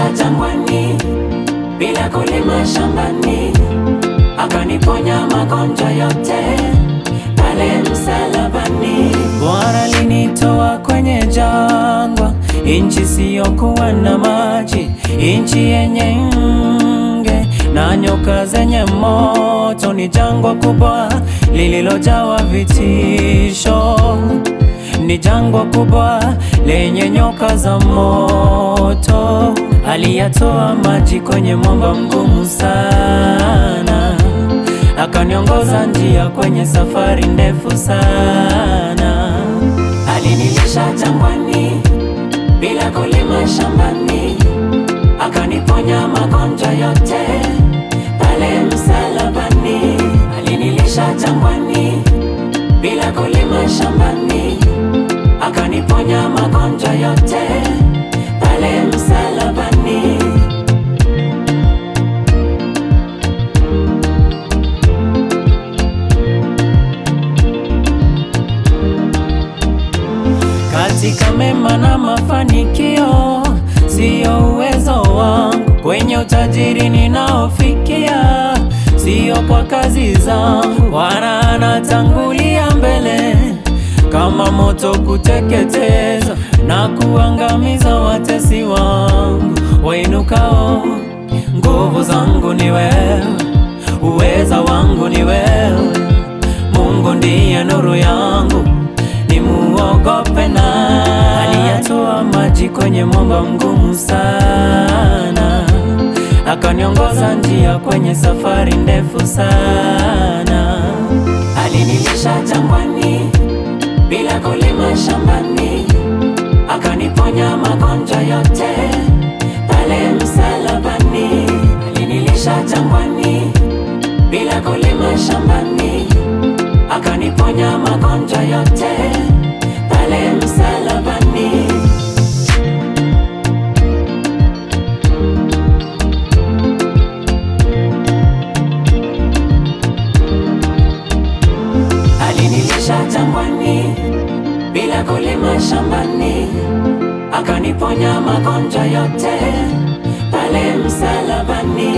Alinilisha jangwani bila kulima shambani, akaniponya magonjwa yote pale msalabani. Bwana alinitoa kwenye jangwa, nchi isiyokuwa na maji, nchi yenye nge na nyoka zenye moto. Ni jangwa kubwa lililojawa vitisho, ni jangwa kubwa lenye nyoka za moto. Aliyatoa maji kwenye mwamba mgumu sana, akaniongoza njia kwenye safari ndefu sana. Alinilisha jangwani bila kulima shambani, akaniponya magonjwa yote pale msalabani. Alinilisha jangwani bila kulima shambani, akaniponya magonjwa yote pale msalabani. Katika mema na mafanikio, sio uwezo wangu. Kwenye utajiri ninaofikia, sio kwa kazi zangu. Bwana anatangulia mbele kama moto kuteketeza na kuangamiza watesi wangu wainukao. Nguvu zangu ni wewe, uweza wangu ni wewe. Mungu ndiye nuru yangu, nimuogope na. Aliyatoa maji kwenye mwamba mgumu sana, akaniongoza njia kwenye safari ndefu sana. Alinilisha jangwani bila kulima shambani, akaniponya magonjwa yote pale msalabani. Alinilisha jangwani bila kulima shambani, akaniponya magonjwa yote pale msalabani. Alinilisha jangwani bila kulima shambani, akaniponya magonjwa yote pale msalabani.